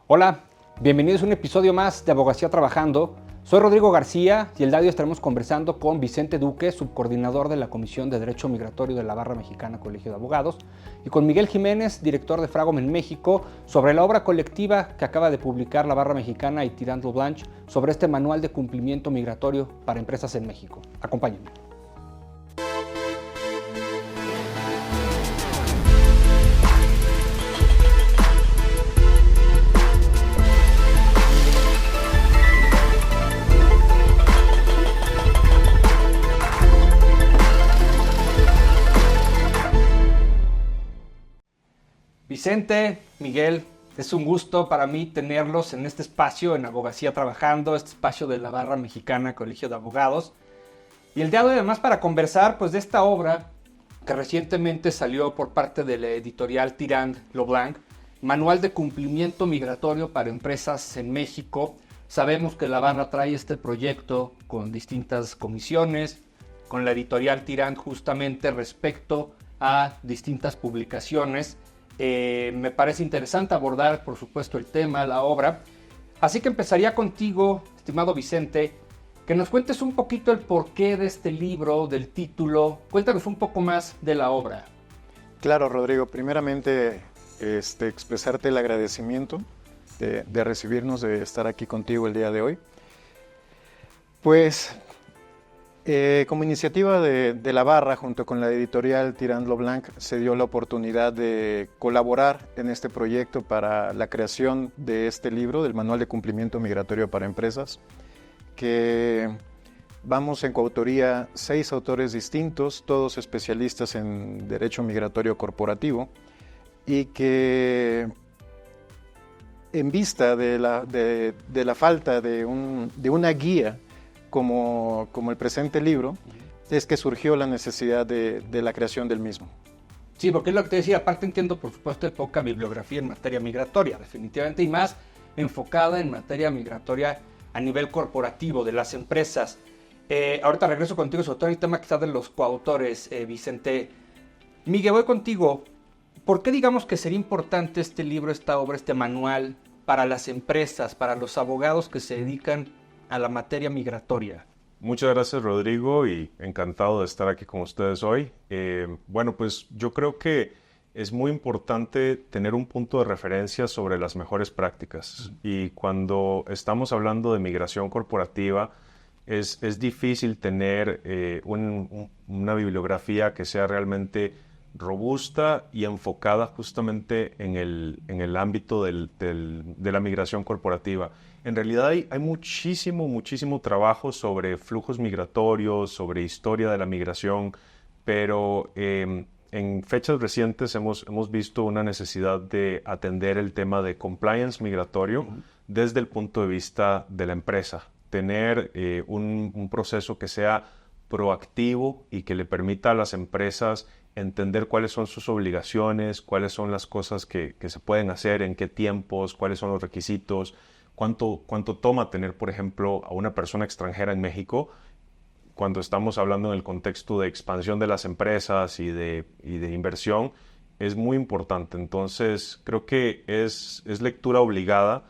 Hola, bienvenidos a un episodio más de Abogacía Trabajando. Soy Rodrigo García y el día de hoy estaremos conversando con Vicente Duque, subcoordinador de la Comisión de Derecho Migratorio de la Barra Mexicana Colegio de Abogados, y con Miguel Jiménez, director de Fragom en México, sobre la obra colectiva que acaba de publicar la Barra Mexicana y Tirant Blanche sobre este manual de cumplimiento migratorio para empresas en México. Acompáñenme. Vicente, Miguel, es un gusto para mí tenerlos en este espacio en Abogacía Trabajando, este espacio de la Barra Mexicana Colegio de Abogados. Y el día de hoy además para conversar pues, de esta obra que recientemente salió por parte de la editorial Tirant Blanche, Manual de Cumplimiento Migratorio para Empresas en México. Sabemos que la Barra trae este proyecto con distintas comisiones, con la editorial Tirant justamente respecto a distintas publicaciones. Me parece interesante abordar, por supuesto, el tema, la obra. Así que empezaría contigo, estimado Vicente, que nos cuentes un poquito el porqué de este libro, del título. Cuéntanos un poco más de la obra. Claro, Rodrigo. Primeramente, expresarte el agradecimiento de recibirnos, de estar aquí contigo el día de hoy. Pues, como iniciativa de la Barra, junto con la editorial Tirant Blanche, se dio la oportunidad de colaborar en este proyecto para la creación de este libro, del Manual de Cumplimiento Migratorio para Empresas, que vamos en coautoría 6 autores distintos, todos especialistas en Derecho Migratorio Corporativo, y que en vista de la falta de una guía como el presente libro, es que surgió la necesidad de la creación del mismo. Sí, porque es lo que te decía, aparte entiendo por supuesto hay poca bibliografía en materia migratoria, definitivamente, y más enfocada en materia migratoria a nivel corporativo de las empresas. Ahorita regreso contigo, sobre todo el tema quizás de los coautores, Vicente. Miguel, voy contigo. ¿Por qué digamos que sería importante este libro, esta obra, este manual para las empresas, para los abogados que se dedican a la materia migratoria? Muchas gracias, Rodrigo, y encantado de estar aquí con ustedes hoy. Bueno, pues yo creo que es muy importante tener un punto de referencia sobre las mejores prácticas. Y cuando estamos hablando de migración corporativa, es difícil tener una bibliografía que sea realmente robusta y enfocada justamente en el ámbito de la migración corporativa. En realidad hay muchísimo trabajo sobre flujos migratorios, sobre historia de la migración, pero en fechas recientes hemos visto una necesidad de atender el tema de compliance migratorio desde el punto de vista de la empresa. Tener un proceso que sea proactivo y que le permita a las empresas entender cuáles son sus obligaciones, cuáles son las cosas que se pueden hacer, en qué tiempos, cuáles son los requisitos, cuánto toma tener, por ejemplo, a una persona extranjera en México cuando estamos hablando en el contexto de expansión de las empresas y de inversión. Es muy importante. Entonces, creo que es lectura obligada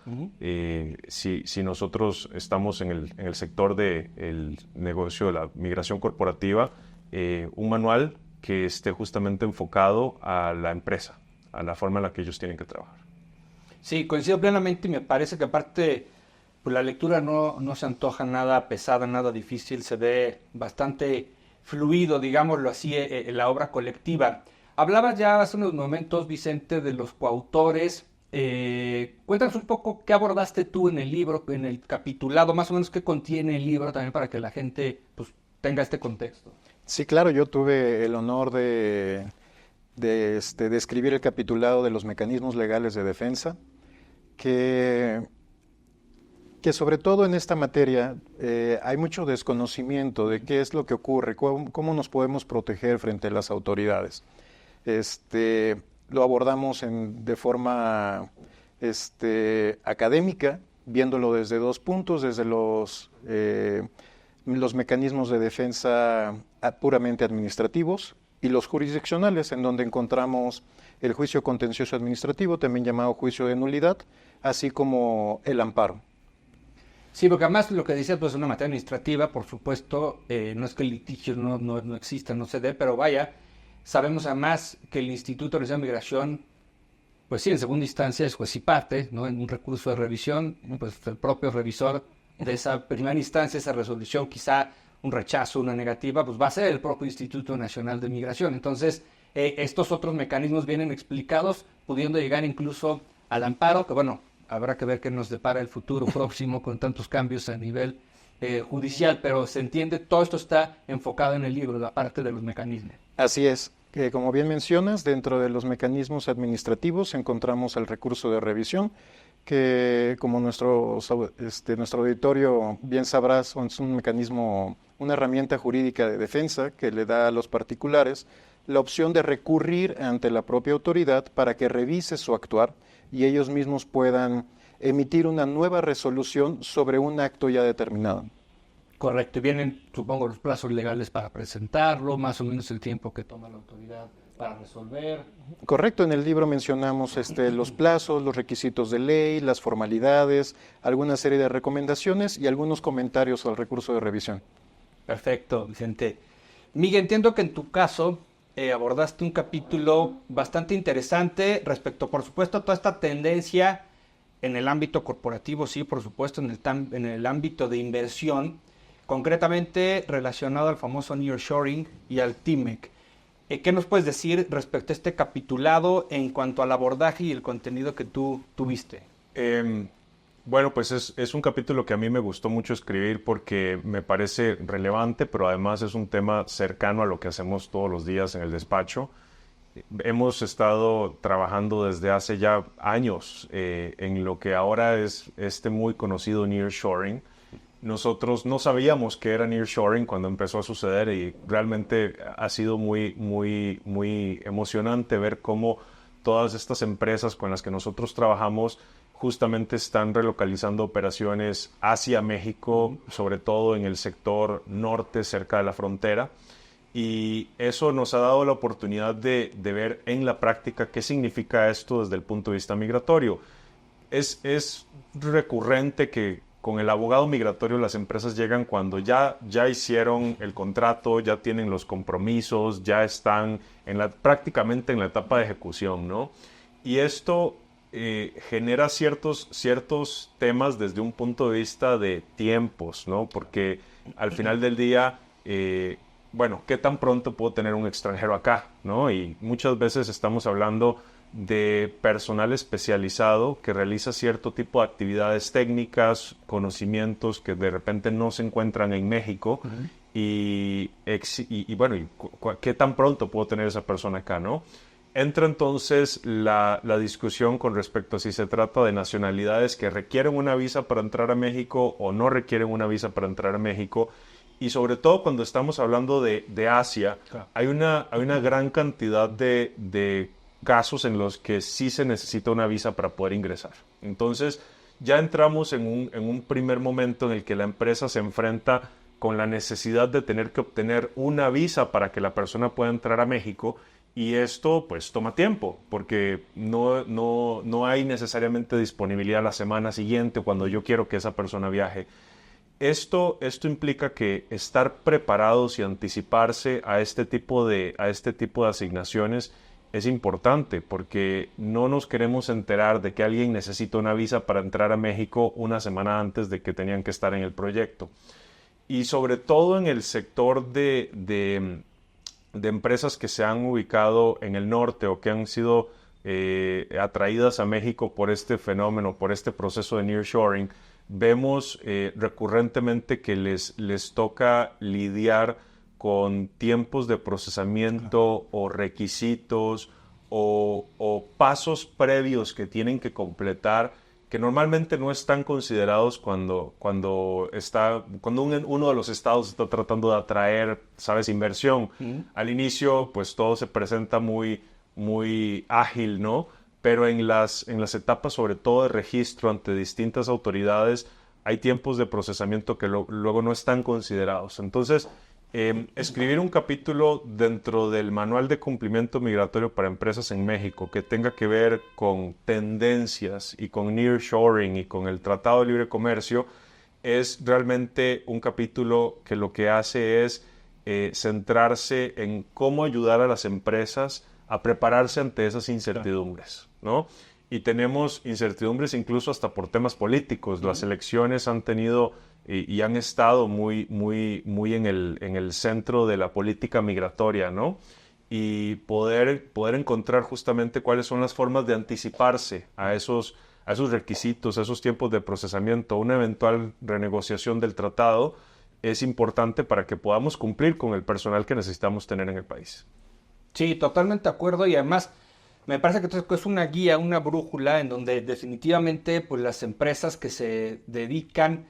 si nosotros estamos en el sector del negocio de la migración corporativa, un manual que esté justamente enfocado a la empresa, a la forma en la que ellos tienen que trabajar. Sí, coincido plenamente y me parece que aparte pues la lectura no se antoja nada pesada, nada difícil, se ve bastante fluido, digámoslo así, en la obra colectiva. Hablabas ya hace unos momentos, Vicente, de los coautores. Cuéntanos un poco qué abordaste tú en el libro, en el capitulado, más o menos qué contiene el libro también para que la gente pues, tenga este contexto. Sí, claro, yo tuve el honor de escribir el capitulado de los mecanismos legales de defensa, que sobre todo en esta materia hay mucho desconocimiento de qué es lo que ocurre, cómo nos podemos proteger frente a las autoridades. Lo abordamos de forma académica, viéndolo desde 2 puntos, desde los mecanismos de defensa puramente administrativos y los jurisdiccionales, en donde encontramos el juicio contencioso administrativo, también llamado juicio de nulidad, así como el amparo. Sí, porque además lo que decías, pues es una materia administrativa, por supuesto, no es que el litigio no exista, no se dé, pero vaya, sabemos además que el Instituto Nacional de Migración, pues sí, en segunda instancia es juez y parte, ¿no? En un recurso de revisión, pues el propio revisor de esa primera instancia, esa resolución, quizá un rechazo, una negativa, pues va a ser el propio Instituto Nacional de Migración. Entonces, estos otros mecanismos vienen explicados, pudiendo llegar incluso al amparo, que bueno, habrá que ver qué nos depara el futuro próximo con tantos cambios a nivel judicial, pero se entiende, todo esto está enfocado en el libro, la parte de los mecanismos. Así es, que como bien mencionas, dentro de los mecanismos administrativos encontramos el recurso de revisión, que como nuestro auditorio bien sabrá, es un mecanismo, una herramienta jurídica de defensa que le da a los particulares la opción de recurrir ante la propia autoridad para que revise su actuar y ellos mismos puedan emitir una nueva resolución sobre un acto ya determinado. Correcto, y vienen, supongo, los plazos legales para presentarlo, más o menos el tiempo que toma la autoridad para resolver. Correcto, en el libro mencionamos los plazos, los requisitos de ley, las formalidades, alguna serie de recomendaciones y algunos comentarios al recurso de revisión. Perfecto, Vicente. Miguel, entiendo que en tu caso abordaste un capítulo bastante interesante respecto, por supuesto, a toda esta tendencia en el ámbito corporativo, sí, por supuesto, en el ámbito de inversión, concretamente relacionado al famoso nearshoring y al TIMEC. ¿Qué nos puedes decir respecto a este capitulado en cuanto al abordaje y el contenido que tú tuviste? Bueno, pues es un capítulo que a mí me gustó mucho escribir porque me parece relevante, pero además es un tema cercano a lo que hacemos todos los días en el despacho. Hemos estado trabajando desde hace ya años en lo que ahora es este muy conocido nearshoring. Nosotros no sabíamos que era nearshoring cuando empezó a suceder y realmente ha sido muy emocionante ver cómo todas estas empresas con las que nosotros trabajamos justamente están relocalizando operaciones hacia México, sobre todo en el sector norte, cerca de la frontera. Y eso nos ha dado la oportunidad de ver en la práctica qué significa esto desde el punto de vista migratorio. Es recurrente que con el abogado migratorio las empresas llegan cuando ya hicieron el contrato, ya tienen los compromisos, ya están prácticamente en la etapa de ejecución, ¿no? Y esto genera ciertos temas desde un punto de vista de tiempos, ¿no? Porque al final del día, bueno, ¿qué tan pronto puedo tener un extranjero acá, ¿no? Y muchas veces estamos hablando de personal especializado que realiza cierto tipo de actividades técnicas, conocimientos que de repente no se encuentran en México. Uh-huh. Y bueno, ¿qué tan pronto puedo tener esa persona acá, no? Entra entonces la discusión con respecto a si se trata de nacionalidades que requieren una visa para entrar a México o no requieren una visa para entrar a México. Y sobre todo cuando estamos hablando de Asia, claro, hay una gran cantidad de casos en los que sí se necesita una visa para poder ingresar. Entonces ya entramos en un primer momento en el que la empresa se enfrenta con la necesidad de tener que obtener una visa para que la persona pueda entrar a México. Y esto pues toma tiempo porque no hay necesariamente disponibilidad la semana siguiente cuando yo quiero que esa persona viaje. Esto implica que estar preparados y anticiparse a este tipo de asignaciones es importante porque no nos queremos enterar de que alguien necesita una visa para entrar a México una semana antes de que tenían que estar en el proyecto. Y sobre todo en el sector de empresas que se han ubicado en el norte o que han sido atraídas a México por este fenómeno, por este proceso de nearshoring, vemos recurrentemente que les toca lidiar con tiempos de procesamiento o requisitos o pasos previos que tienen que completar que normalmente no están considerados cuando uno de los estados está tratando de atraer, ¿sabes?, inversión. Al inicio, pues todo se presenta muy ágil, ¿no? Pero en las etapas, sobre todo de registro ante distintas autoridades, hay tiempos de procesamiento que luego no están considerados. Entonces, escribir un capítulo dentro del Manual de Cumplimiento Migratorio para Empresas en México que tenga que ver con tendencias y con nearshoring y con el Tratado de Libre Comercio es realmente un capítulo que lo que hace es centrarse en cómo ayudar a las empresas a prepararse ante esas incertidumbres, ¿no? Y tenemos incertidumbres incluso hasta por temas políticos. Las elecciones han tenido y han estado muy en el centro de la política migratoria, ¿no? Y poder encontrar justamente cuáles son las formas de anticiparse a esos requisitos, a esos tiempos de procesamiento, una eventual renegociación del tratado es importante para que podamos cumplir con el personal que necesitamos tener en el país. Sí, totalmente de acuerdo, y además me parece que esto es una guía, una brújula en donde definitivamente pues, las empresas que se dedican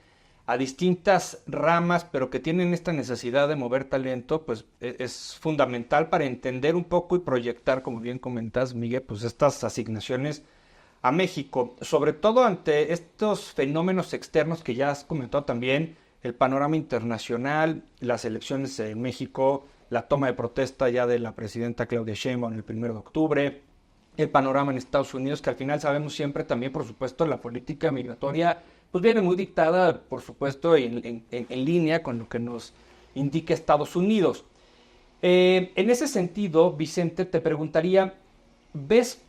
a distintas ramas, pero que tienen esta necesidad de mover talento, pues es fundamental para entender un poco y proyectar, como bien comentas, Miguel, pues estas asignaciones a México, sobre todo ante estos fenómenos externos que ya has comentado también, el panorama internacional, las elecciones en México, la toma de protesta ya de la presidenta Claudia Sheinbaum el 1 de octubre, el panorama en Estados Unidos, que al final sabemos siempre también, por supuesto, la política migratoria pues viene muy dictada, por supuesto, en línea con lo que nos indica Estados Unidos. En ese sentido, Vicente, te preguntaría, ¿ves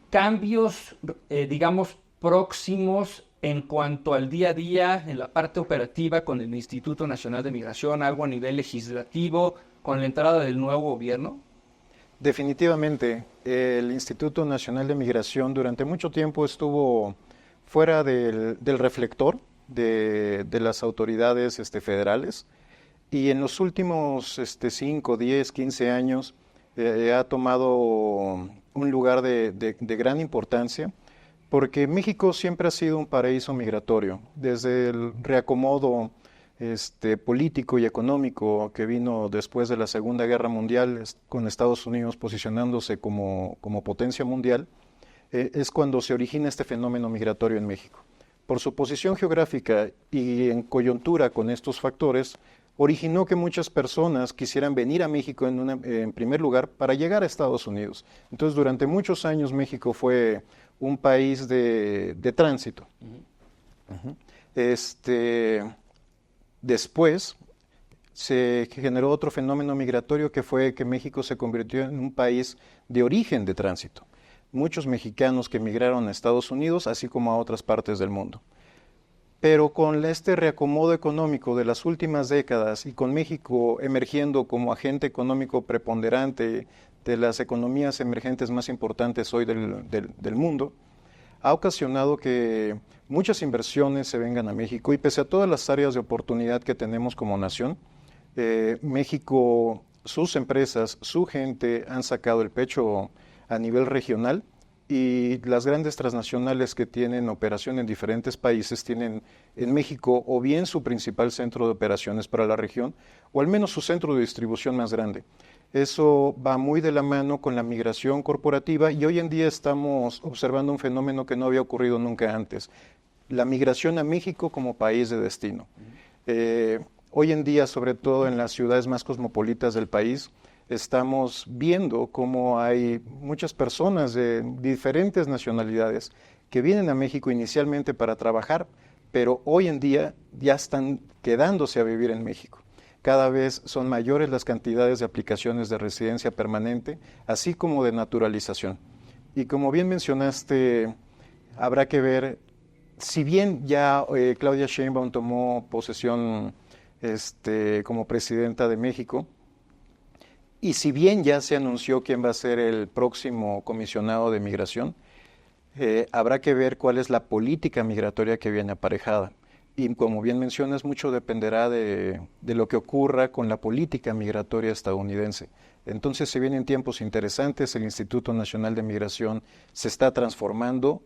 cambios, digamos, próximos en cuanto al día a día, en la parte operativa con el Instituto Nacional de Migración, algo a nivel legislativo, con la entrada del nuevo gobierno? Definitivamente, el Instituto Nacional de Migración durante mucho tiempo estuvo fuera del reflector de las autoridades federales, y en los últimos 5, 10, 15 años ha tomado un lugar de gran importancia, porque México siempre ha sido un paraíso migratorio, desde el reacomodo político y económico que vino después de la Segunda Guerra Mundial, con Estados Unidos posicionándose como potencia mundial, es cuando se origina este fenómeno migratorio en México. Por su posición geográfica y en coyuntura con estos factores, originó que muchas personas quisieran venir a México en primer lugar para llegar a Estados Unidos. Entonces, durante muchos años México fue un país de tránsito. Uh-huh. Después se generó otro fenómeno migratorio, que fue que México se convirtió en un país de origen de tránsito. Muchos mexicanos que emigraron a Estados Unidos, así como a otras partes del mundo. Pero con este reacomodo económico de las últimas décadas y con México emergiendo como agente económico preponderante de las economías emergentes más importantes hoy del mundo, ha ocasionado que muchas inversiones se vengan a México, y pese a todas las áreas de oportunidad que tenemos como nación, México, sus empresas, su gente han sacado el pecho a nivel regional, y las grandes transnacionales que tienen operación en diferentes países tienen en México o bien su principal centro de operaciones para la región, o al menos su centro de distribución más grande. Eso va muy de la mano con la migración corporativa, y hoy en día estamos observando un fenómeno que no había ocurrido nunca antes: la migración a México como país de destino. Hoy en día, sobre todo en las ciudades más cosmopolitas del país, estamos viendo cómo hay muchas personas de diferentes nacionalidades que vienen a México inicialmente para trabajar, pero hoy en día ya están quedándose a vivir en México. Cada vez son mayores las cantidades de aplicaciones de residencia permanente, así como de naturalización. Y como bien mencionaste, habrá que ver, si bien ya Claudia Sheinbaum tomó posesión como presidenta de México, y si bien ya se anunció quién va a ser el próximo comisionado de migración, habrá que ver cuál es la política migratoria que viene aparejada. Y como bien mencionas, mucho dependerá de lo que ocurra con la política migratoria estadounidense. Entonces se vienen tiempos interesantes, el Instituto Nacional de Migración se está transformando,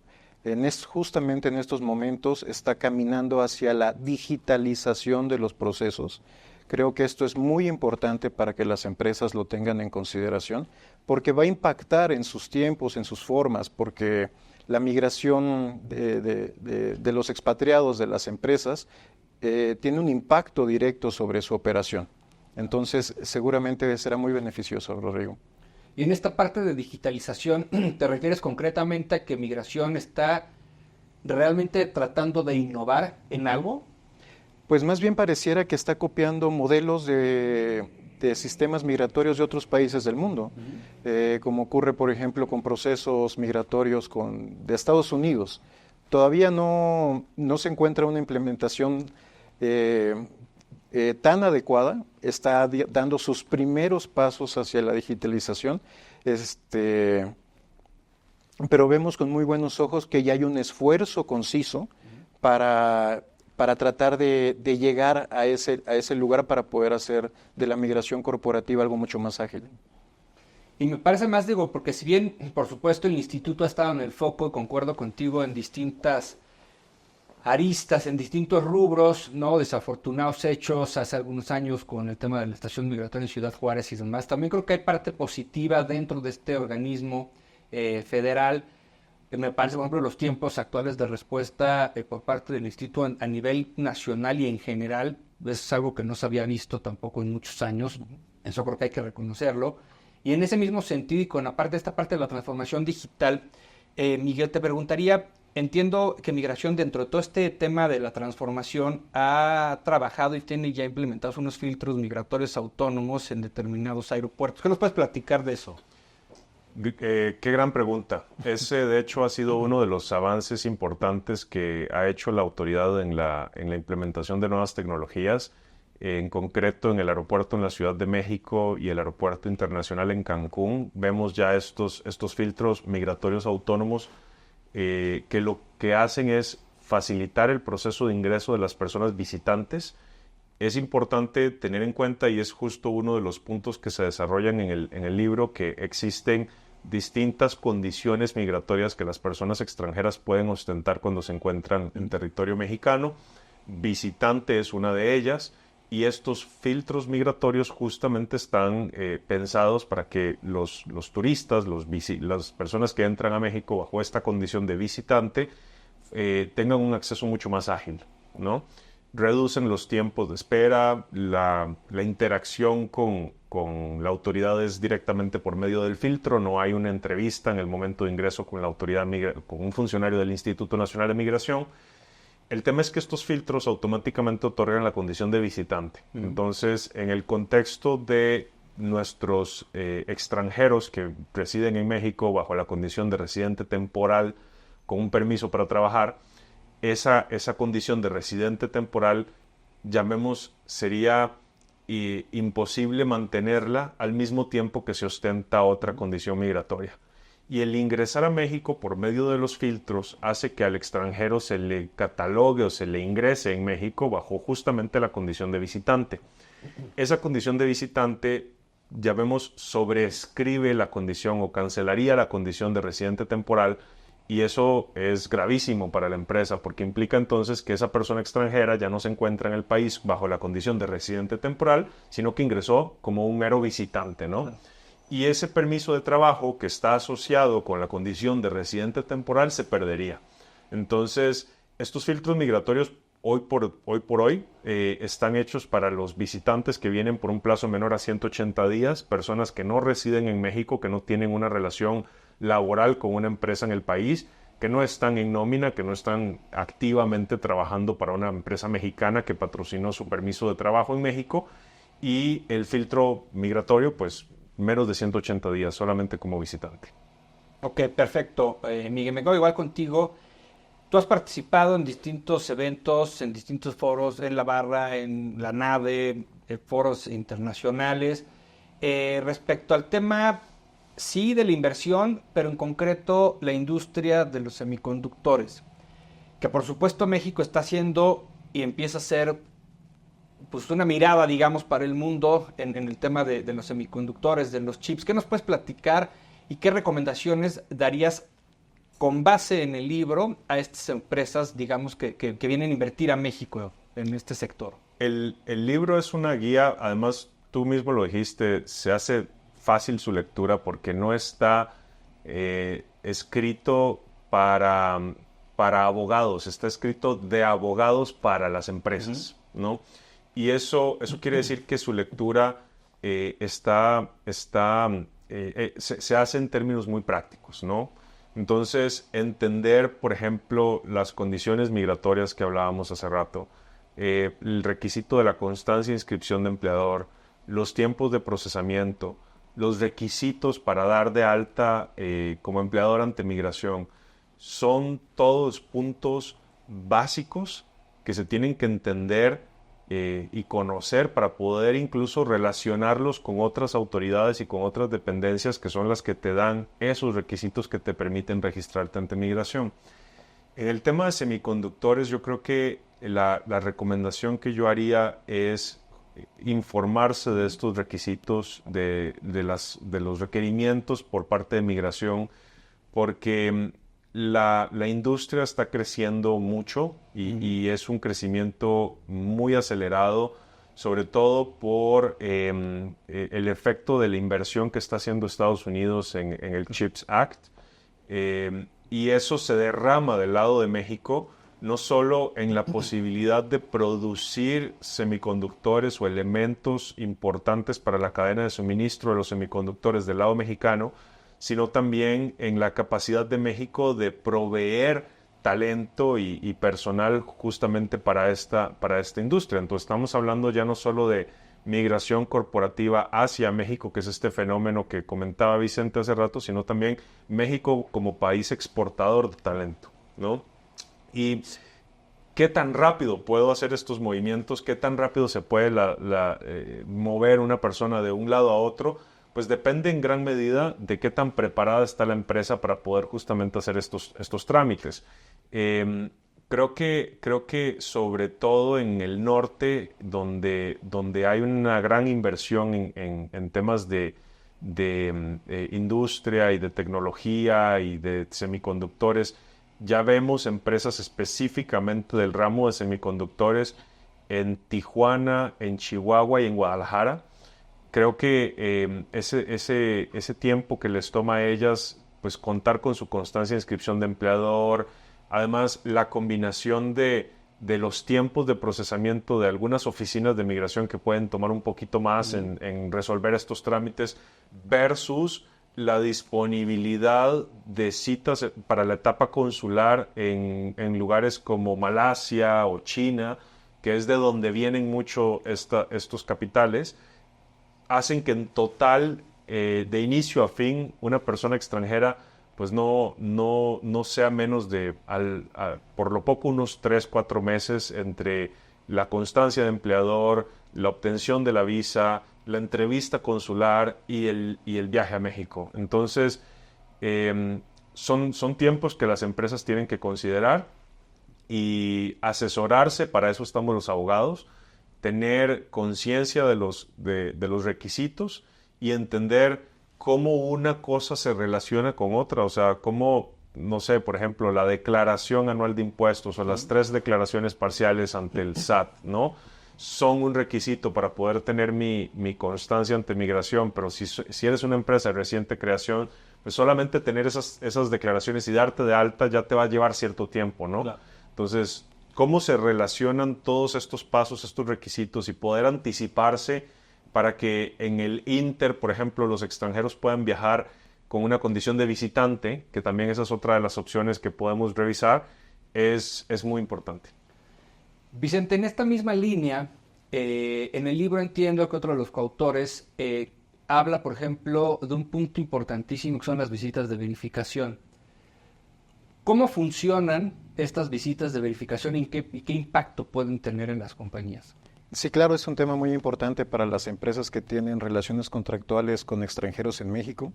justamente en estos momentos está caminando hacia la digitalización de los procesos. Creo que esto es muy importante para que las empresas lo tengan en consideración, porque va a impactar en sus tiempos, en sus formas, porque la migración de los expatriados de las empresas tiene un impacto directo sobre su operación. Entonces, seguramente será muy beneficioso, Rodrigo. Y en esta parte de digitalización, ¿te refieres concretamente a que migración está realmente tratando de innovar en algo? Pues más bien pareciera que está copiando modelos de sistemas migratorios de otros países del mundo, como ocurre, por ejemplo, con procesos migratorios de Estados Unidos. Todavía no se encuentra una implementación tan adecuada, está dando sus primeros pasos hacia la digitalización, pero vemos con muy buenos ojos que ya hay un esfuerzo conciso para tratar de llegar a ese lugar para poder hacer de la migración corporativa algo mucho más ágil. Y me parece más, digo, porque si bien, por supuesto, el instituto ha estado en el foco, y concuerdo contigo, en distintas aristas, en distintos rubros, ¿no? Desafortunados hechos hace algunos años con el tema de la estación migratoria en Ciudad Juárez y demás. También creo que hay parte positiva dentro de este organismo federal. Me parece, por ejemplo, los tiempos actuales de respuesta por parte del instituto a nivel nacional y en general es algo que no se había visto tampoco en muchos años. Eso creo que hay que reconocerlo. Y en ese mismo sentido, y con esta parte de la transformación digital, Miguel, te preguntaría, entiendo que Migración, dentro de todo este tema de la transformación, ha trabajado y tiene ya implementados unos filtros migratorios autónomos en determinados aeropuertos. ¿Qué nos puedes platicar de eso? Qué gran pregunta. Ese, de hecho, ha sido uno de los avances importantes que ha hecho la autoridad en la implementación de nuevas tecnologías, en concreto en el aeropuerto en la Ciudad de México y el aeropuerto internacional en Cancún. Vemos ya estos filtros migratorios autónomos que lo que hacen es facilitar el proceso de ingreso de las personas visitantes. Es importante tener en cuenta, y es justo uno de los puntos que se desarrollan en el libro, que existen distintas condiciones migratorias que las personas extranjeras pueden ostentar cuando se encuentran en territorio mexicano. Visitante es una de ellas, y estos filtros migratorios justamente están pensados para que los turistas, las personas que entran a México bajo esta condición de visitante, tengan un acceso mucho más ágil, ¿no? Reducen los tiempos de espera, la interacción con la autoridad es directamente por medio del filtro, no hay una entrevista en el momento de ingreso con la autoridad, con un funcionario del Instituto Nacional de Migración. El tema es que estos filtros automáticamente otorgan la condición de visitante. Entonces, en el contexto de nuestros extranjeros que residen en México bajo la condición de residente temporal con un permiso para trabajar, esa condición de residente temporal, llamemos, sería imposible mantenerla al mismo tiempo que se ostenta otra condición migratoria. Y el ingresar a México por medio de los filtros hace que al extranjero se le catalogue o se le ingrese en México bajo justamente la condición de visitante. Esa condición de visitante, sobrescribe la condición o cancelaría la condición de residente temporal, y eso es gravísimo para la empresa porque implica entonces que esa persona extranjera ya no se encuentra en el país bajo la condición de residente temporal, sino que ingresó como un mero visitante, ¿no? Y ese permiso de trabajo que está asociado con la condición de residente temporal se perdería. Entonces, estos filtros migratorios hoy por hoy están hechos para los visitantes que vienen por un plazo menor a 180 días, personas que no residen en México, que no tienen una relación laboral con una empresa en el país, que no están en nómina, que no están activamente trabajando para una empresa mexicana que patrocinó su permiso de trabajo en México, y el filtro migratorio, pues menos de 180 días, solamente como visitante. Ok, perfecto. Miguel, me quedo igual contigo. Tú has participado en distintos eventos, en distintos foros, en la barra, en la nave, foros internacionales. Respecto al tema, sí, de la inversión, pero en concreto la industria de los semiconductores, que por supuesto México está haciendo y empieza a ser pues una mirada, digamos, para el mundo en el tema de los semiconductores, de los chips. ¿Qué nos puedes platicar y qué recomendaciones darías con base en el libro a estas empresas, digamos, que vienen a invertir a México en este sector? El libro es una guía, además tú mismo lo dijiste, se hace fácil su lectura porque no está escrito para abogados, está escrito de abogados para las empresas, ¿no? y eso quiere decir que su lectura se hace en términos muy prácticos, ¿no? Entonces, entender, por ejemplo, las condiciones migratorias que hablábamos hace rato, el requisito de la constancia de inscripción de empleador, los tiempos de procesamiento, los requisitos para dar de alta como empleador ante migración, son todos puntos básicos que se tienen que entender y conocer para poder incluso relacionarlos con otras autoridades y con otras dependencias que son las que te dan esos requisitos que te permiten registrarte ante migración. En el tema de semiconductores, yo creo que la recomendación que yo haría es informarse de estos requisitos, de los requerimientos por parte de migración, porque la industria está creciendo mucho y es un crecimiento muy acelerado, sobre todo por el efecto de la inversión que está haciendo Estados Unidos en el CHIPS Act. Y eso se derrama del lado de México, no solo en la posibilidad de producir semiconductores o elementos importantes para la cadena de suministro de los semiconductores del lado mexicano, sino también en la capacidad de México de proveer talento y personal justamente para esta industria. Entonces estamos hablando ya no solo de migración corporativa hacia México, que es este fenómeno que comentaba Vicente hace rato, sino también México como país exportador de talento, ¿no? Y qué tan rápido puedo hacer estos movimientos, qué tan rápido se puede mover una persona de un lado a otro, pues depende en gran medida de qué tan preparada está la empresa para poder justamente hacer estos trámites. Creo que sobre todo en el norte, donde hay una gran inversión en temas de industria y de tecnología y de semiconductores, ya vemos empresas específicamente del ramo de semiconductores en Tijuana, en Chihuahua y en Guadalajara. Creo que ese tiempo que les toma a ellas, pues contar con su constancia de inscripción de empleador, además la combinación de los tiempos de procesamiento de algunas oficinas de migración que pueden tomar un poquito más en resolver estos trámites versus la disponibilidad de citas para la etapa consular en lugares como Malasia o China, que es de donde vienen mucho estos capitales, hacen que en total, de inicio a fin, una persona extranjera pues no sea menos de, por lo poco, unos 3-4 meses entre la constancia de empleador, la obtención de la visa, la entrevista consular y el viaje a México. Entonces, son tiempos que las empresas tienen que considerar y asesorarse. Para eso estamos los abogados, tener conciencia de los requisitos y entender cómo una cosa se relaciona con otra. O sea, cómo, no sé, por ejemplo, la declaración anual de impuestos o las 3 declaraciones parciales ante el SAT, ¿no? Son un requisito para poder tener mi constancia ante migración, pero si eres una empresa de reciente creación, pues solamente tener esas declaraciones y darte de alta ya te va a llevar cierto tiempo, ¿no? Claro. Entonces, ¿cómo se relacionan todos estos pasos, estos requisitos y poder anticiparse para que en el Inter, por ejemplo, los extranjeros puedan viajar con una condición de visitante, que también esa es otra de las opciones que podemos revisar, es muy importante. Vicente, en esta misma línea, en el libro entiendo que otro de los coautores habla, por ejemplo, de un punto importantísimo que son las visitas de verificación. ¿Cómo funcionan estas visitas de verificación y qué impacto pueden tener en las compañías? Sí, claro, es un tema muy importante para las empresas que tienen relaciones contractuales con extranjeros en México,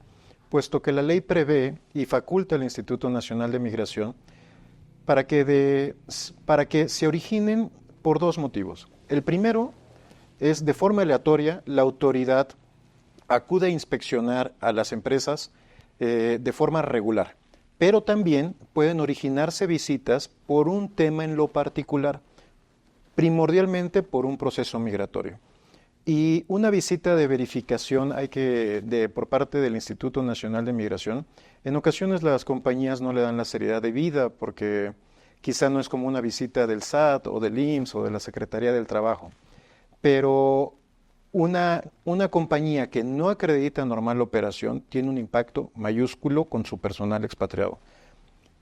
puesto que la ley prevé y faculta al Instituto Nacional de Migración para que se originen por 2 motivos. El primero es, de forma aleatoria, la autoridad acude a inspeccionar a las empresas de forma regular, pero también pueden originarse visitas por un tema en lo particular, primordialmente por un proceso migratorio. Y una visita de verificación por parte del Instituto Nacional de Migración, en ocasiones las compañías no le dan la seriedad debida porque quizá no es como una visita del SAT o del IMSS o de la Secretaría del Trabajo. pero una compañía que no acredita normal operación tiene un impacto mayúsculo con su personal expatriado.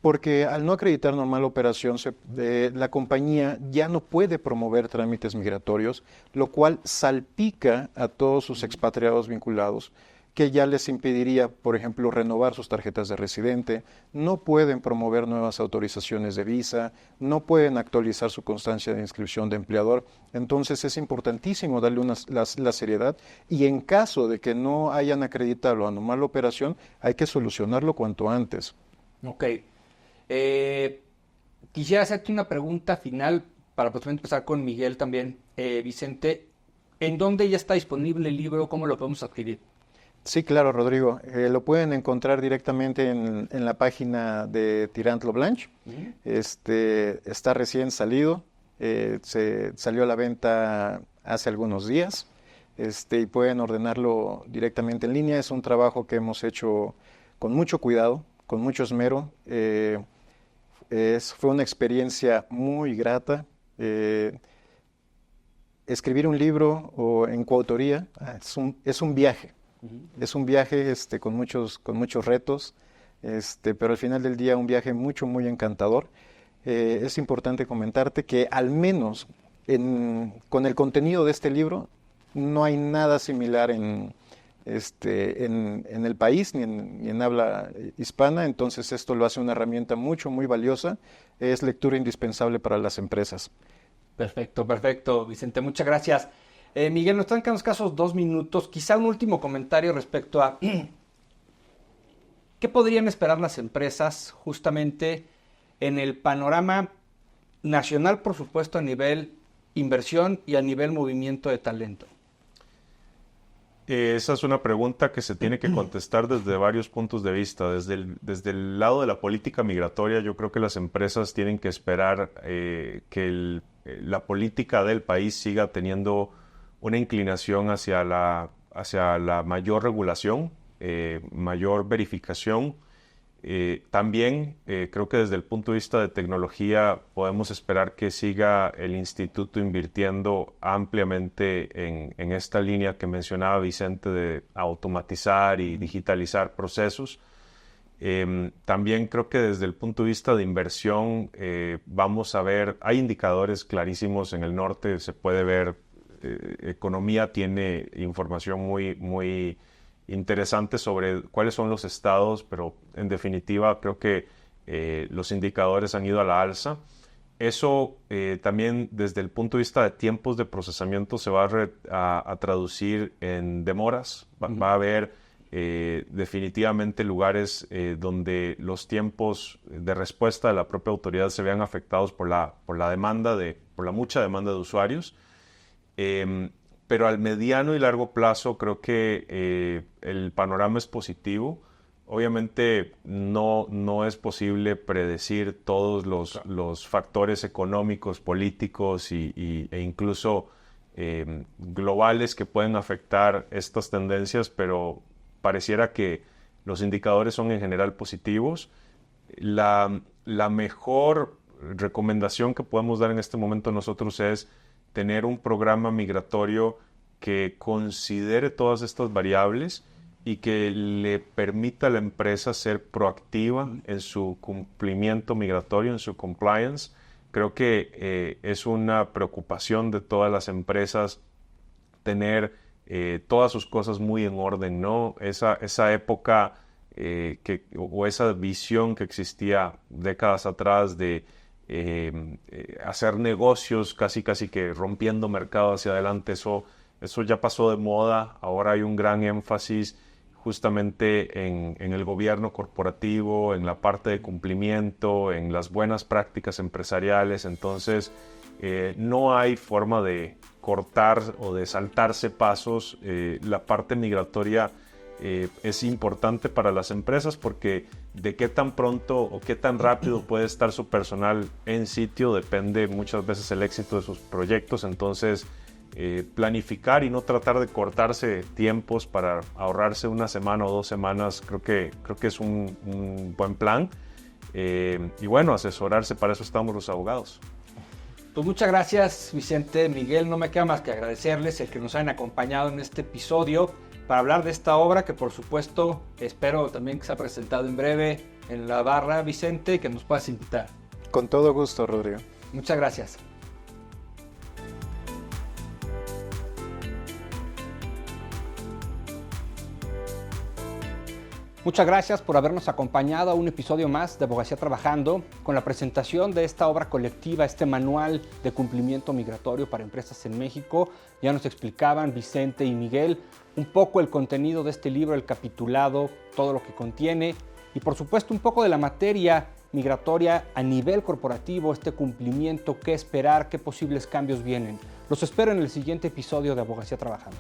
Porque al no acreditar normal operación, la compañía ya no puede promover trámites migratorios, lo cual salpica a todos sus expatriados vinculados, que ya les impediría, por ejemplo, renovar sus tarjetas de residente, no pueden promover nuevas autorizaciones de visa, no pueden actualizar su constancia de inscripción de empleador. Entonces es importantísimo darle la seriedad, y en caso de que no hayan acreditado la normal operación, hay que solucionarlo cuanto antes. Ok. Quisiera hacerte una pregunta final para posiblemente empezar con Miguel también. Vicente, ¿en dónde ya está disponible el libro? ¿Cómo lo podemos adquirir? Sí, claro, Rodrigo. Lo pueden encontrar directamente en la página de Tirant Loblanch. Está recién salido. Se salió a la venta hace algunos días. Y pueden ordenarlo directamente en línea. Es un trabajo que hemos hecho con mucho cuidado, con mucho esmero. Fue una experiencia muy grata. Escribir un libro o en coautoría es un viaje. Es un viaje con muchos retos, pero al final del día un viaje muy encantador. Es importante comentarte que al menos con el contenido de este libro no hay nada similar en el país ni en habla hispana. Entonces esto lo hace una herramienta muy valiosa. Es lectura indispensable para las empresas. Perfecto, Vicente, muchas gracias. Miguel, nos están quedando escasos 2 minutos. Quizá un último comentario respecto a qué podrían esperar las empresas justamente en el panorama nacional, por supuesto, a nivel inversión y a nivel movimiento de talento. Esa es una pregunta que se tiene que contestar desde varios puntos de vista. Desde el lado de la política migratoria, yo creo que las empresas tienen que esperar que la política del país siga teniendo una inclinación hacia la mayor regulación, mayor verificación. También creo que desde el punto de vista de tecnología podemos esperar que siga el instituto invirtiendo ampliamente en esta línea que mencionaba Vicente de automatizar y digitalizar procesos. También creo que desde el punto de vista de inversión vamos a ver, hay indicadores clarísimos en el norte, se puede ver. Economía tiene información muy interesante sobre cuáles son los estados, pero en definitiva creo que los indicadores han ido a la alza. Eso también desde el punto de vista de tiempos de procesamiento se va a traducir en demoras. Va a haber definitivamente lugares donde los tiempos de respuesta de la propia autoridad se vean afectados por la mucha demanda de usuarios. Pero al mediano y largo plazo creo que el panorama es positivo. Obviamente no es posible predecir todos los factores económicos, políticos e incluso globales que pueden afectar estas tendencias, pero pareciera que los indicadores son en general positivos. La mejor recomendación que podemos dar en este momento nosotros es tener un programa migratorio que considere todas estas variables y que le permita a la empresa ser proactiva en su cumplimiento migratorio, en su compliance. Creo que es una preocupación de todas las empresas tener todas sus cosas muy en orden, ¿no? Esa época o esa visión que existía décadas atrás de hacer negocios casi que rompiendo mercado hacia adelante, eso ya pasó de moda. Ahora hay un gran énfasis justamente en el gobierno corporativo, en la parte de cumplimiento, en las buenas prácticas empresariales. Entonces no hay forma de cortar o de saltarse pasos. La parte migratoria es importante para las empresas porque de qué tan pronto o qué tan rápido puede estar su personal en sitio depende muchas veces el éxito de sus proyectos. Entonces planificar y no tratar de cortarse tiempos para ahorrarse una semana o 2 semanas creo que es un buen plan. Y bueno, asesorarse, para eso estamos los abogados. Pues muchas gracias, Vicente, Miguel. No me queda más que agradecerles el que nos hayan acompañado en este episodio para hablar de esta obra que, por supuesto, espero también que sea presentado en breve en la barra, Vicente, y que nos puedas invitar. Con todo gusto, Rodrigo. Muchas gracias. Muchas gracias por habernos acompañado a un episodio más de Abogacía Trabajando, con la presentación de esta obra colectiva, este manual de cumplimiento migratorio para empresas en México. Ya nos explicaban Vicente y Miguel un poco el contenido de este libro, el capitulado, todo lo que contiene y por supuesto un poco de la materia migratoria a nivel corporativo, este cumplimiento, qué esperar, qué posibles cambios vienen. Los espero en el siguiente episodio de Abogacía Trabajando.